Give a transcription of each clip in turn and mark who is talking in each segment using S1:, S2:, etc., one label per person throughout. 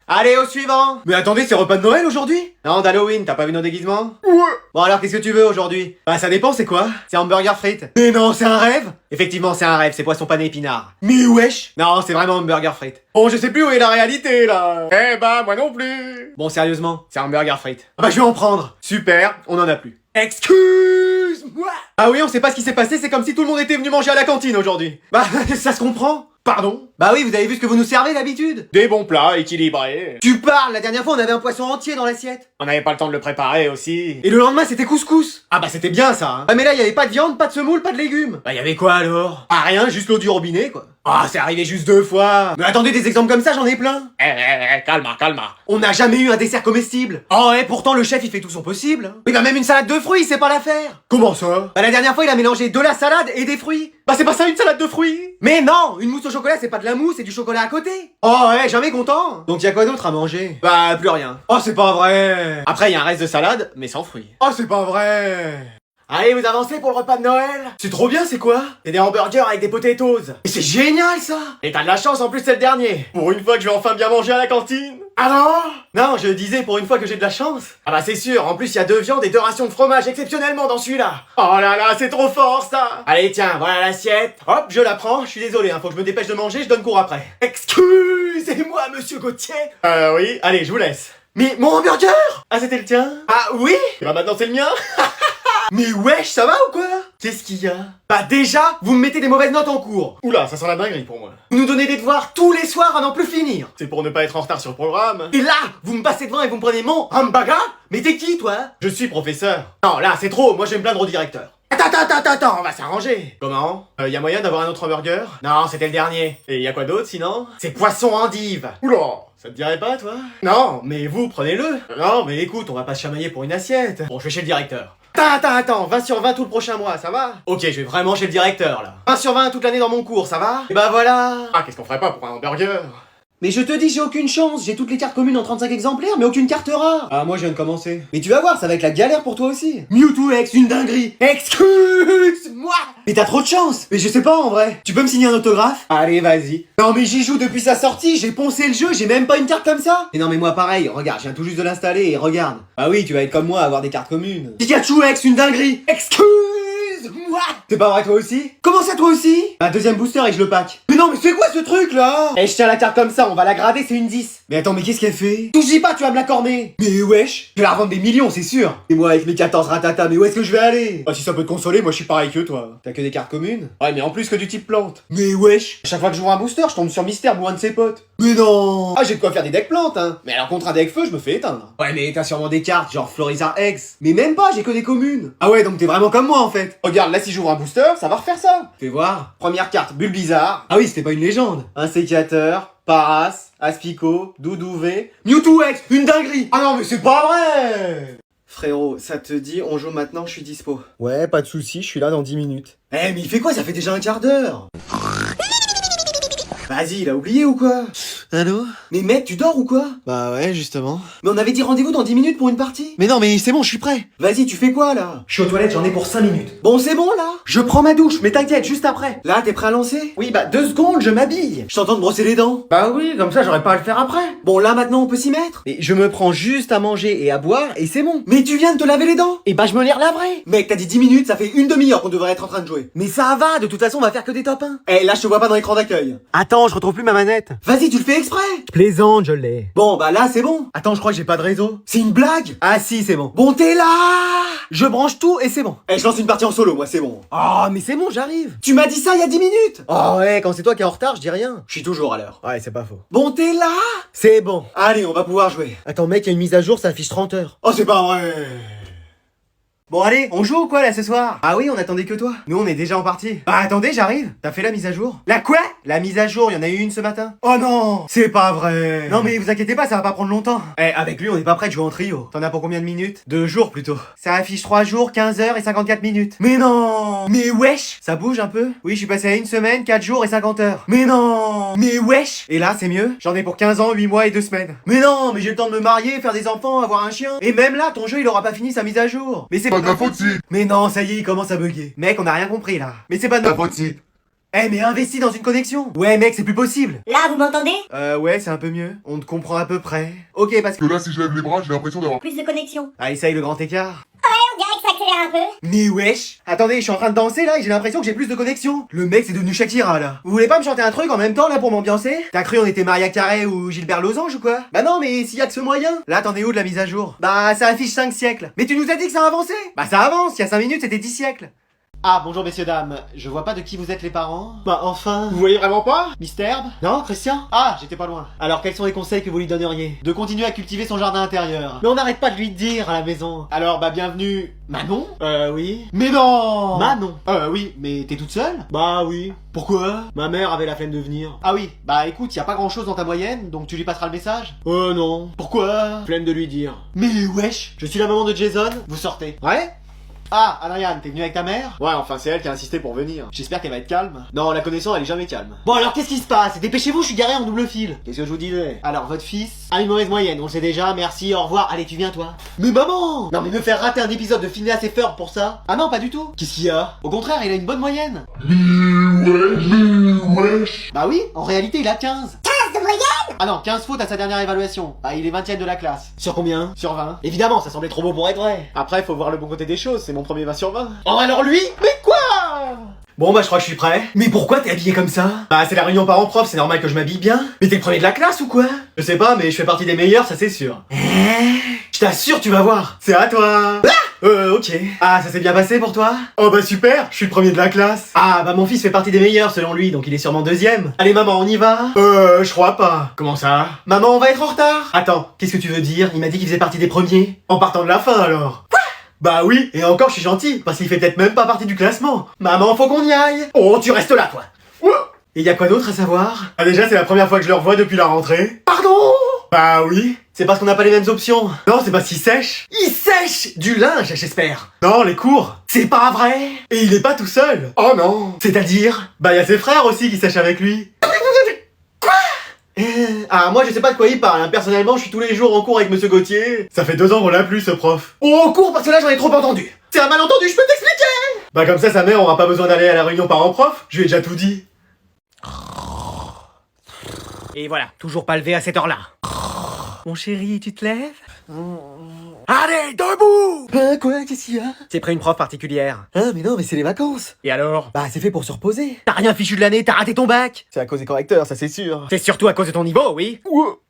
S1: Allez, au suivant. Mais attendez, c'est repas de Noël aujourd'hui? Non, d'Halloween, t'as pas vu nos déguisements?
S2: Ouais.
S1: Bon alors, qu'est-ce que tu veux aujourd'hui? Bah ça dépend, c'est quoi? C'est hamburger frites. Mais non, c'est un rêve? Effectivement, c'est un rêve, c'est poisson pané épinard. Mais wesh. Non, c'est vraiment hamburger frites. Bon, je sais plus où est la réalité, là.
S2: Eh bah, moi non plus.
S1: Bon, sérieusement, c'est hamburger frites. Ah bah je vais en prendre. Super, on en a plus. Excuse-moi. Ah oui, on sait pas ce qui s'est passé, c'est comme si tout le monde était venu manger à la cantine aujourd'hui. Bah, ça se comprend.
S2: Pardon?
S1: Bah oui, vous avez vu ce que vous nous servez d'habitude?
S2: Des bons plats équilibrés.
S1: Tu parles, la dernière fois on avait un poisson entier dans l'assiette.
S2: On n'avait pas le temps de le préparer aussi.
S1: Et le lendemain c'était couscous. Ah bah c'était bien ça, hein. Ah mais là il y avait pas de viande, pas de semoule, pas de légumes. Bah y avait quoi alors? Ah rien, juste l'eau du robinet quoi. Ah c'est arrivé juste 2 fois. Mais attendez, des exemples comme ça j'en ai plein.
S2: Calma, calma.
S1: On n'a jamais eu un dessert comestible. Oh ouais, pourtant le chef il fait tout son possible. Oui bah même une salade de fruits c'est pas l'affaire.
S2: Comment ça?
S1: Bah la dernière fois il a mélangé de la salade et des fruits.
S2: Bah c'est pas ça une salade de fruits.
S1: Mais non, une mousse au chocolat c'est pas de la mousse, c'est du chocolat à côté. Oh ouais, jamais content. Donc y a quoi d'autre à manger? Bah plus rien.
S2: Oh c'est pas vrai.
S1: Après y a un reste de salade, mais sans fruits.
S2: Oh c'est pas vrai.
S1: Allez, vous avancez pour le repas de Noël?
S2: C'est trop bien, c'est quoi?
S1: C'est des hamburgers avec des potatoes.
S2: Et c'est génial ça.
S1: Et t'as de la chance, en plus c'est le dernier.
S2: Pour une fois que je vais enfin bien manger à la cantine.
S1: Ah non? Non, je disais pour une fois que j'ai de la chance. Ah bah c'est sûr, en plus il y a 2 viandes et 2 rations de fromage exceptionnellement dans celui-là.
S2: Oh là là, c'est trop fort ça.
S1: Allez tiens, voilà l'assiette. Hop, je la prends, je suis désolé, hein, faut que je me dépêche de manger, je donne cours après.
S2: Excusez-moi, monsieur Gauthier.
S1: Oui, allez, je vous laisse.
S2: Mais mon hamburger.
S1: Ah c'était le tien?
S2: Ah oui.
S1: Et bah maintenant c'est le mien.
S2: Mais wesh, ça va ou quoi?
S1: Qu'est-ce qu'il y a? Bah déjà, vous me mettez des mauvaises notes en cours.
S2: Oula, ça sent la dinguerie pour moi.
S1: Vous nous donnez des devoirs tous les soirs à n'en plus finir.
S2: C'est pour ne pas être en retard sur le programme.
S1: Et là, vous me passez devant et vous me prenez mon hamburger? Mais t'es qui toi?
S2: Je suis professeur.
S1: Non, là c'est trop, moi je vais me plaindre au directeur.
S2: Attends, on va s'arranger.
S1: Comment?
S2: Y a moyen d'avoir un autre hamburger?
S1: Non, c'était le dernier.
S2: Et y a quoi d'autre sinon?
S1: C'est poisson endive.
S2: Oula, ça te dirait pas toi?
S1: Non, mais vous, prenez-le.
S2: Non, mais écoute, on va pas se chamailler pour une assiette.
S1: Bon, je vais chez le directeur. Attends, 20 sur 20 tout le prochain mois, ça va? Ok, je vais vraiment chez le directeur, là. 20 sur 20 toute l'année dans mon cours, ça va? Et bah voilà.
S2: Ah, qu'est-ce qu'on ferait pas pour un hamburger?
S1: Mais je te dis, j'ai aucune chance. J'ai toutes les cartes communes en 35 exemplaires, mais aucune carte rare. Ah, moi je viens de commencer. Mais tu vas voir, ça va être la galère pour toi aussi. Mewtwo X, une dinguerie. Excuse-moi. Mais t'as trop de chance. Mais je sais pas en vrai. Tu peux me signer un autographe? Allez, vas-y. Non mais j'y joue depuis sa sortie, j'ai poncé le jeu, j'ai même pas une carte comme ça. Et non mais moi pareil, regarde, je viens tout juste de l'installer et regarde. Ah oui, tu vas être comme moi, avoir des cartes communes. Pikachu X, une dinguerie. Excuse-moi. C'est pas vrai toi aussi? Comment ça toi aussi? Un deuxième booster et je le pack. Mais non mais c'est quoi ce truc là? Eh je tiens la carte comme ça, on va la grader, c'est une 10. Mais attends, mais qu'est-ce qu'elle fait? Touche pas, tu vas me la corner. Mais wesh, je vais la revendre des millions, c'est sûr. Et moi avec mes 14 ratata, mais où est-ce que je vais aller?
S2: Ah, si ça peut te consoler, moi je suis pareil que toi.
S1: T'as que des cartes communes?
S2: Ouais, mais en plus que du type plante.
S1: Mais wesh, à chaque fois que j'ouvre un booster, je tombe sur Mystère ou un de ses potes. Mais non. Ah, j'ai de quoi faire des decks plantes, hein. Mais alors contre un deck feu, je me fais éteindre. Ouais, mais t'as sûrement des cartes, genre Florizard X. Mais même pas, j'ai que des communes. Ah ouais, donc t'es vraiment comme moi en fait.
S2: Regarde, là si j'ouvre un booster, ça va refaire ça.
S1: Fais voir. Première carte, Bulbizarre. Ah oui, c'était pas une légende. Un sécateur, Paras, Aspico, Doudou V, Mewtwo X, une dinguerie.
S2: Ah non, mais c'est pas vrai.
S1: Frérot, ça te dit, on joue maintenant, je suis dispo.
S2: Ouais, pas de soucis, je suis là dans 10 minutes.
S1: Eh, mais il fait quoi? Ça fait déjà un quart d'heure. Vas-y, il a oublié ou quoi?
S3: Allô?
S1: Mais mec, tu dors ou quoi?
S3: Bah ouais, justement.
S1: Mais on avait dit rendez-vous dans 10 minutes pour une partie.
S3: Mais non, mais c'est bon, je suis prêt.
S1: Vas-y, tu fais quoi là? Je suis aux toilettes, j'en ai pour 5 minutes. Bon, c'est bon là? Je prends ma douche, mais t'inquiète, juste après. Là, t'es prêt à lancer? Oui, bah 2 secondes, je m'habille. Je t'entends te brosser les dents.
S2: Bah oui, comme ça j'aurais pas à le faire après.
S1: Bon, là maintenant, on peut s'y mettre. Mais je me prends juste à manger et à boire et c'est bon. Mais tu viens de te laver les dents? Et bah, je me les relaverai. Mec, t'as dit 10 minutes, ça fait une demi-heure qu'on devrait être en train de jouer. Mais ça va, de toute façon, on va faire que des top 1. Eh, là, je te vois pas dans l'écran d'accueil.
S3: Attends, je retrouve plus ma manette.
S1: Vas-y, tu le fais exprès.
S3: Je plaisante, je l'ai.
S1: Bon, bah là, c'est bon.
S2: Attends, je crois que j'ai pas de réseau.
S1: C'est une blague? Ah si, c'est bon. Bon, t'es là. Je branche tout et c'est bon. Eh, je lance une partie en solo, moi, c'est bon.
S3: Oh, mais c'est bon, j'arrive.
S1: Tu m'as dit ça il y a 10 minutes.
S3: Oh ouais, quand c'est toi qui es en retard, je dis rien.
S1: Je suis toujours à l'heure.
S3: Ouais, c'est pas faux.
S1: Bon, t'es là.
S3: C'est bon.
S1: Allez, on va pouvoir jouer.
S3: Attends, mec, il y a une mise à jour, ça affiche 30 heures.
S1: Oh, c'est pas vrai. Bon allez, on joue ou quoi là ce soir? Ah oui, on attendait que toi. Nous on est déjà en partie. Bah attendez, j'arrive. T'as fait la mise à jour? La quoi? La mise à jour, il y en a eu une ce matin. Oh non, c'est pas vrai. Non mais vous inquiétez pas, ça va pas prendre longtemps. Eh, avec lui on est pas prêt de jouer en trio. T'en as pour combien de minutes? 2 jours plutôt. Ça affiche 3 jours, 15 heures et 54 minutes. Mais non. Mais wesh. Ça bouge un peu? Oui, je suis passé à 1 semaine, 4 jours et 50 heures. Mais non. Mais wesh. Et là, c'est mieux? J'en ai pour 15 ans, 8 mois et 2 semaines. Mais non, mais j'ai le temps de me marier, faire des enfants, avoir un chien. Et même là, ton jeu il aura pas fini sa mise à jour. Mais c'est
S2: Pas de la faute si.
S1: Mais non, ça y est, il commence à bugger. Mec, on a rien compris là. Mais c'est pas de
S2: Ta
S1: notre...
S2: faute si.
S1: Eh mais investis dans une connexion. Ouais mec, c'est plus possible.
S4: Là, vous m'entendez?
S1: Ouais, c'est un peu mieux. On te comprend à peu près. Ok, parce que...
S5: Que là, si je lève les bras, j'ai l'impression d'avoir...
S4: Plus de connexion.
S1: Ah, essaye le grand écart.
S4: On dirait que ça accélère un peu.
S1: Mais wesh. Attendez, je suis en train de danser là et j'ai l'impression que j'ai plus de connexion. Le mec c'est devenu Shakira là. Vous voulez pas me chanter un truc en même temps là pour m'ambiancer? T'as cru on était Maria Carey ou Gilbert Losange ou quoi? Bah non mais s'il y a que ce moyen. Là t'en es où de la mise à jour? Bah ça affiche 5 siècles. Mais tu nous as dit que ça avançait? Bah ça avance, il y a 5 minutes c'était 10 siècles. Ah bonjour messieurs dames, je vois pas de qui vous êtes les parents. Bah enfin. Vous voyez vraiment pas? Mister Herbe? Non, Christian? Ah, j'étais pas loin. Alors quels sont les conseils que vous lui donneriez? De continuer à cultiver son jardin intérieur. Mais on n'arrête pas de lui dire à la maison. Alors bah bienvenue. Manon? Oui. Mais non! Manon? Oui, mais t'es toute seule? Bah oui. Pourquoi? Ma mère avait la flemme de venir. Ah oui, bah écoute, y a pas grand chose dans ta moyenne, donc tu lui passeras le message? Non. Pourquoi? Flemme de lui dire. Mais wesh! Je suis la maman de Jason, vous sortez. Ouais? Ah, Adriane, t'es venue avec ta mère? Ouais, enfin c'est elle qui a insisté pour venir. J'espère qu'elle va être calme. Non, la connaissant, elle est jamais calme. Bon alors qu'est-ce qui se passe? Dépêchez-vous, je suis garé en double fil. Qu'est-ce que je vous disais? Alors votre fils a une mauvaise moyenne, on le sait déjà, merci, au revoir. Allez, tu viens toi. Mais maman! Non mais me faire rater un épisode de Phineas et Ferb pour ça? Ah non, pas du tout. Qu'est-ce qu'il y a? Au contraire, il a une bonne moyenne.
S5: Wesh.
S1: Bah oui, en réalité il a 15.
S4: 15 de moyenne?
S1: Ah non, 15 fautes à sa dernière évaluation. Ah, il est 20ème de la classe. Sur combien? Sur 20. Évidemment, ça semblait trop beau pour être vrai. Après, faut voir le bon côté des choses, c'est mon premier 20 sur 20. Oh, alors lui? Mais quoi? Bon bah je crois que je suis prêt. Mais pourquoi t'es habillé comme ça? Bah c'est la réunion parents-prof, c'est normal que je m'habille bien. Mais t'es le premier de la classe ou quoi? Je sais pas, mais je fais partie des meilleurs, ça c'est sûr. Je t'assure, tu vas voir. C'est à toi. Ok. Ah, ça s'est bien passé pour toi? Oh bah super, je suis le premier de la classe. Ah bah mon fils fait partie des meilleurs selon lui, donc il est sûrement deuxième. Allez maman, on y va? Je crois pas. Comment ça? Maman, on va être en retard. Attends, qu'est-ce que tu veux dire? Il m'a dit qu'il faisait partie des premiers. En partant de la fin alors. Bah oui, et encore je suis gentil, parce qu'il fait peut-être même pas partie du classement. Maman, faut qu'on y aille. Oh, tu restes là toi. Et y a quoi d'autre à savoir? Ah déjà, c'est la première fois que je le revois depuis la rentrée. Pardon? Bah oui. C'est parce qu'on n'a pas les mêmes options. Non, c'est parce qu'il sèche. Il sèche du linge, j'espère. Non, les cours. C'est pas vrai. Et il est pas tout seul. Oh non. C'est-à-dire? Bah y a ses frères aussi qui sèchent avec lui. Ah, moi je sais pas de quoi il parle, hein. Personnellement je suis tous les jours en cours avec monsieur Gauthier. Ça fait 2 ans qu'on l'a plus ce prof. Oh, en cours parce que là j'en ai trop entendu. C'est un malentendu, je peux t'expliquer. Bah comme ça sa mère aura pas besoin d'aller à la réunion parents-prof, je lui ai déjà tout dit. Et voilà, toujours pas levé à cette heure-là. Mon chéri, tu te lèves? Allez, debout! Quoi, qu'est-ce qu'il y a? C'est pris une prof particulière. Ah, mais non, mais c'est les vacances. Et alors? Bah, c'est fait pour se reposer. T'as rien fichu de l'année, t'as raté ton bac. C'est à cause des correcteurs, ça c'est sûr. C'est surtout à cause de ton niveau, oui?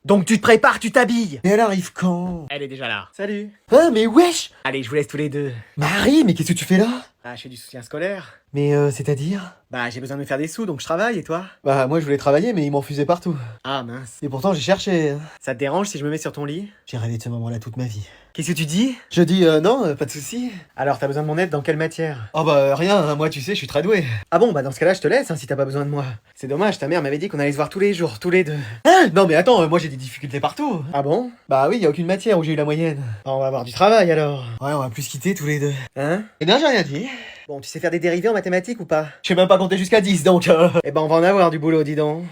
S1: Donc tu te prépares, tu t'habilles. Et elle arrive quand? Elle est déjà là. Salut. Ah, mais wesh! Allez, je vous laisse tous les deux. Marie, mais qu'est-ce que tu fais là? Bah, je fais du soutien scolaire. Mais c'est-à-dire? Bah, j'ai besoin de me faire des sous, donc je travaille, et toi? Bah, moi je voulais travailler, mais ils m'en fusaient partout. Ah mince. Et pourtant j'ai cherché. Ça te dérange si je me mets sur ton lit? J'ai rêvé de ce moment-là toute ma vie. Qu'est-ce que tu dis? Je dis non, pas de soucis. Alors t'as besoin de mon aide dans quelle matière? Oh bah rien, hein, moi tu sais, je suis très doué. Ah bon, bah dans ce cas-là je te laisse, hein, si t'as pas besoin de moi. C'est dommage, ta mère m'avait dit qu'on allait se voir tous les jours, tous les deux. Hein? Non mais attends, moi j'ai des difficultés partout. Ah bon? Bah oui, y a aucune matière où j'ai eu la moyenne. Ah, on va avoir du travail alors. Ouais, on va plus se quitter tous les deux. Hein? Eh bien j'ai rien dit. Bon, tu sais faire des dérivés en mathématiques ou pas? Je sais même pas compter jusqu'à 10 donc Eh ben on va en avoir du boulot, dis donc.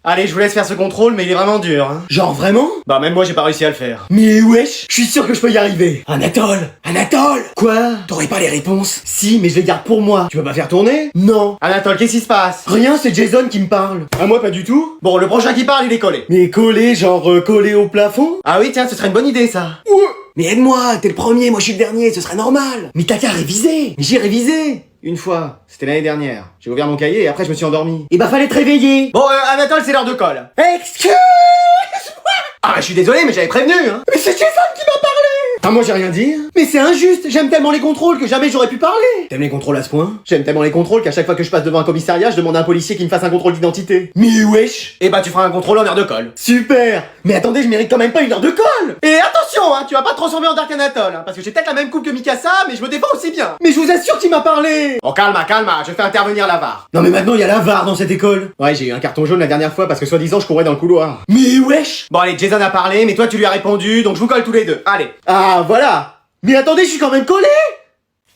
S1: Allez, je vous laisse faire ce contrôle, mais il est vraiment dur, hein. Genre vraiment? Bah même moi j'ai pas réussi à le faire. Mais wesh, je suis sûr que je peux y arriver. Anatole! Anatole! Quoi? T'aurais pas les réponses? Si, mais je les garde pour moi. Tu peux pas faire tourner? Non. Anatole, qu'est-ce qui se passe? Rien, c'est Jason qui me parle. À moi pas du tout? Bon, le prochain qui parle, il est collé. Mais collé, genre collé au plafond? Ah oui, tiens, ce serait une bonne idée ça. Mais aide-moi, t'es le premier, moi je suis le dernier, ce serait normal. Mais t'as qu'à réviser. Mais j'ai révisé. Une fois, c'était l'année dernière. J'ai ouvert mon cahier et après je me suis endormi. Et bah fallait te réveiller. Bon, Anatole, c'est l'heure de colle. Excuse-moi. Ah, je suis désolé, mais j'avais prévenu, hein. Mais c'est Jason qui m'a parlé. Ah, moi j'ai rien dit. Mais c'est injuste, j'aime tellement les contrôles que jamais j'aurais pu parler. T'aimes les contrôles à ce point? J'aime tellement les contrôles qu'à chaque fois que je passe devant un commissariat, je demande à un policier qui me fasse un contrôle d'identité. Mais wesh. Et bah tu feras un contrôle en heure de colle. Super. Mais attendez, je mérite quand même pas une heure de colle. Et attention, hein, tu vas pas te transformer en Dark Anatole, hein, parce que j'ai peut-être la même coupe que Mikasa, mais je me défends aussi bien. Mais je vous assure qu'il m'a parlé. Oh calma, je fais intervenir la VAR. Non mais maintenant il y a la VAR dans cette école. Ouais, j'ai eu un carton jaune la dernière fois parce que soi-disant je courais dans le couloir. Mais wesh. Bon allez, Jason a parlé, mais toi tu lui as répondu, donc je vous colle tous les deux. Allez. Ah voilà. Mais attendez, je suis quand même collé.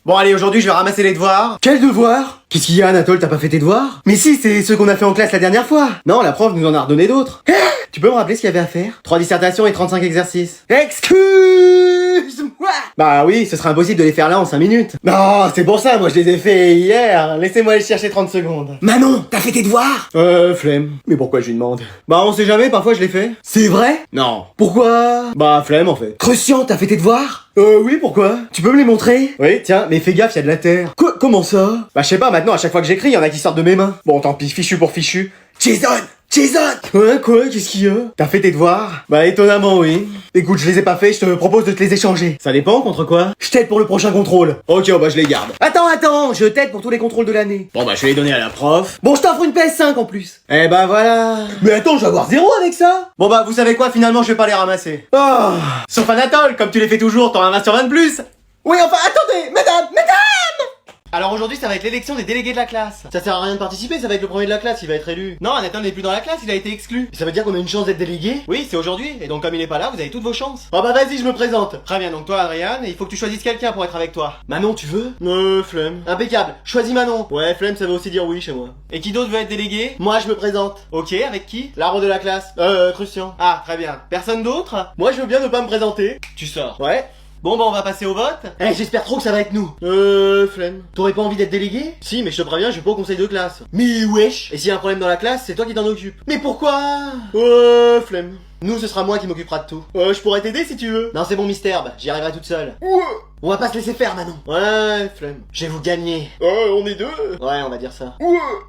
S1: Bon allez, aujourd'hui je vais ramasser les devoirs. Quels devoirs? Qu'est-ce qu'il y a, Anatole, t'as pas fait tes devoirs? Mais si, c'est ceux qu'on a fait en classe la dernière fois. Non, la prof nous en a redonné d'autres. Tu peux me rappeler ce qu'il y avait à faire? 3 dissertations et 35 exercices. Excuse Excuse-moi. Bah oui, ce serait impossible de les faire là en 5 minutes. Non, c'est pour ça, moi je les ai fait hier. Laissez-moi les chercher 30 secondes.
S3: Manon, t'as fait tes devoirs?
S1: Flemme. Mais pourquoi je lui demande? Bah on sait jamais, parfois je les fais.
S3: C'est vrai?
S1: Non.
S3: Pourquoi?
S1: Bah flemme en fait.
S3: Crucian, t'as fait tes devoirs?
S1: Oui, pourquoi?
S3: Tu peux me les montrer?
S1: Oui, tiens, mais fais gaffe, y a de la terre.
S3: Comment ça?
S1: Bah je sais pas, maintenant à chaque fois que j'écris, y en a qui sortent de mes mains. Bon, tant pis, fichu pour fichu.
S3: Jason! Jason!
S1: Ouais, quoi? Qu'est-ce qu'il y a? T'as fait tes devoirs? Bah étonnamment, oui. Écoute, je les ai pas faits, je te propose de te les échanger. Ça dépend, contre quoi?
S3: Je t'aide pour le prochain contrôle.
S1: Ok, bah je les garde.
S3: Attends, je t'aide pour tous les contrôles de l'année.
S1: Bon bah je vais les donner à la prof.
S3: Bon, je t'offre une PS5 en plus.
S1: Eh bah voilà.
S3: Mais attends, je vais avoir 0 avec ça.
S1: Bon bah vous savez quoi, finalement je vais pas les ramasser.
S3: Ah.
S1: Sauf Anatole, comme tu les fais toujours, t'auras un 20 sur 20 de plus.
S3: Oui, enfin, attendez, mesdames!
S1: Alors aujourd'hui ça va être l'élection des délégués de la classe. Ça sert à rien de participer, ça va être le premier de la classe qui va être élu. Non, Anatole n'est plus dans la classe, il a été exclu.
S3: Ça veut dire qu'on a une chance d'être délégué?
S1: Oui, c'est aujourd'hui, et donc comme il est pas là, vous avez toutes vos chances. Oh bah vas-y, je me présente. Très bien, donc toi Adrien, il faut que tu choisisses quelqu'un pour être avec toi.
S3: Manon, tu veux?
S1: Flemme.
S3: Impeccable, choisis Manon.
S1: Ouais, flemme, ça veut aussi dire oui chez moi. Et qui d'autre veut être délégué?
S3: Moi, je me présente.
S1: Ok, avec qui? L'arbre de la classe.
S3: Crucian.
S1: Ah, très bien. Personne d'autre?
S3: Moi, je veux bien ne pas me présenter.
S1: Tu sors.
S3: Ouais.
S1: Bon bah on va passer au vote.
S3: J'espère trop que ça va être nous.
S1: Flemme.
S3: T'aurais pas envie d'être délégué?
S1: Si, mais je te préviens, je vais pas au conseil de classe.
S3: Mais wesh.
S1: Et s'il y a un problème dans la classe, c'est toi qui t'en occupes.
S3: Mais pourquoi?
S1: Flemme. Nous, ce sera moi qui m'occupera de tout.
S3: Je pourrais t'aider si tu veux.
S1: Non, c'est bon, Mystère, j'y arriverai toute seule.
S3: On va pas se laisser faire, Manon.
S1: Ouais, flemme. Je vais vous gagner.
S3: On est deux.
S1: Ouais, on va dire ça.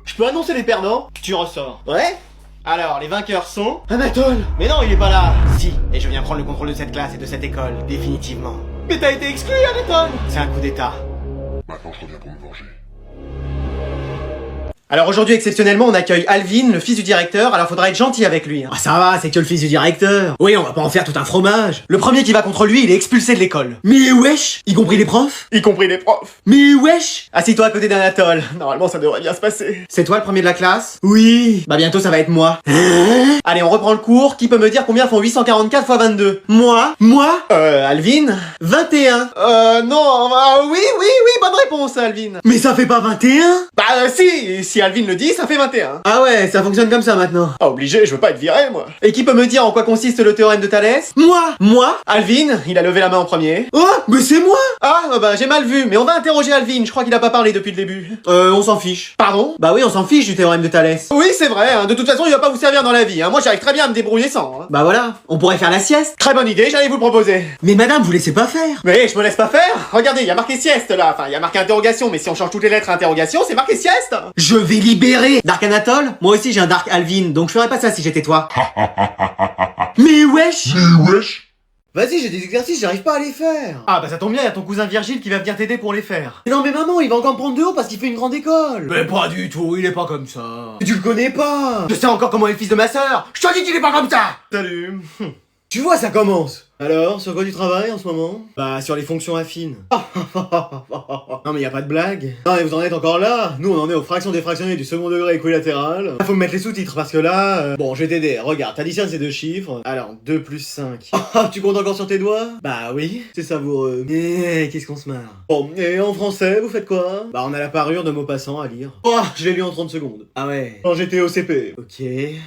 S3: Je peux annoncer les perdants?
S1: Tu ressors.
S3: Ouais.
S1: Alors, les vainqueurs sont...
S3: Anatole.
S1: Mais non, il est pas là. Si, et je viens prendre le contrôle de cette classe et de cette école, définitivement.
S3: Mais t'as été exclu, Anatole.
S1: C'est un coup d'état.
S5: Maintenant, je reviens pour me venger.
S1: Alors aujourd'hui, exceptionnellement, on accueille Alvin, le fils du directeur, alors faudra être gentil avec lui. Hein.
S3: Ah, ça va, c'est que le fils du directeur. Oui, on va pas en faire tout un fromage.
S1: Le premier qui va contre lui, il est expulsé de l'école.
S3: Mais wesh. Y compris les profs?
S1: Y compris les profs.
S3: Mais wesh.
S1: Assis-toi à côté d'Anatole. Normalement, ça devrait bien se passer. C'est toi le premier de la classe?
S3: Oui.
S1: Bah bientôt, ça va être moi. Allez, on reprend le cours. Qui peut me dire combien font 844 fois 22?
S3: Moi?
S1: Alvin? 21. Non, oui, bonne réponse, Alvin.
S3: Mais ça fait pas 21?
S1: Bah si Alvin le dit, ça fait 21.
S3: Ah ouais, ça fonctionne comme ça maintenant.
S1: Ah, obligé, je veux pas être viré, moi. Et qui peut me dire en quoi consiste le théorème de Thalès?
S3: Moi?
S1: Alvin, il a levé la main en premier.
S3: Oh, mais c'est moi.
S1: Ah, bah j'ai mal vu, mais on va interroger Alvin, je crois qu'il a pas parlé depuis le début.
S3: On s'en fiche.
S1: Pardon?
S3: Bah oui, on s'en fiche du théorème de Thalès.
S1: Oui, c'est vrai, hein. De toute façon, il va pas vous servir dans la vie, hein. Moi, j'arrive très bien à me débrouiller sans. Hein.
S3: Bah voilà, on pourrait faire la sieste.
S1: Très bonne idée, j'allais vous le proposer.
S3: Mais madame, vous laissez pas faire.
S1: Mais je me laisse pas faire. Regardez, il y a marqué sieste là. Enfin, il y a marqué interrogation, mais si on change toutes les lettres à interrogation, c'est marqué sieste.
S3: Je vais libérer Dark Anatole. Moi aussi j'ai un Dark Alvin, donc je ferais pas ça si j'étais toi. Mais wesh.
S2: Vas-y, j'ai des exercices, j'arrive pas à les faire.
S1: Ah bah ça tombe bien, il y a ton cousin Virgile qui va venir t'aider pour les faire.
S2: Mais non, mais maman, il va encore me prendre de haut parce qu'il fait une grande école.
S3: Mais pas du tout, il est pas comme ça.
S2: Tu le connais pas.
S3: Je sais encore comment est le fils de ma sœur. Je te dis qu'il est pas comme ça.
S1: Salut.
S2: Tu vois, ça commence. Alors, sur quoi tu travailles en ce moment?
S1: Bah sur les fonctions affines.
S2: Non mais y a pas de blague. Non mais vous en êtes encore là. Nous on en est aux fractions défractionnées du second degré équilatéral. Faut me mettre les sous-titres parce que là... Bon, je vais t'aider. Regarde, t'additionnes ces deux chiffres. Alors, 2 plus 5. Ah, tu comptes encore sur tes doigts? Bah oui, c'est savoureux. Et qu'est-ce qu'on se marre. Bon, et en français, vous faites quoi? Bah on a la parure de mots passants à lire. Oh, je l'ai lu en 30 secondes.
S3: Ah ouais.
S2: Quand j'étais au CP.
S3: Ok.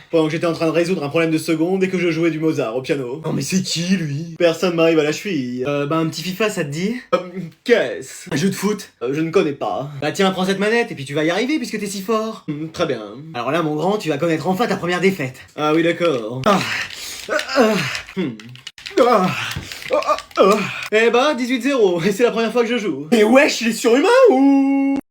S2: Pendant que j'étais en train de résoudre un problème de seconde et que je jouais du Mozart au piano. Non mais c'est qui lui? Personne m'arrive à la cheville.
S3: Bah un petit FIFA ça te dit?
S2: Qu'est-ce?
S3: Un jeu de foot.
S2: Je ne connais pas.
S3: Bah tiens, prends cette manette et puis tu vas y arriver puisque t'es si fort.
S2: Très bien.
S3: Alors là mon grand, tu vas connaître enfin ta première défaite.
S2: Ah oui d'accord. Eh bah 18-0, et c'est la première fois que je joue.
S3: Mais wesh, il est surhumain ou?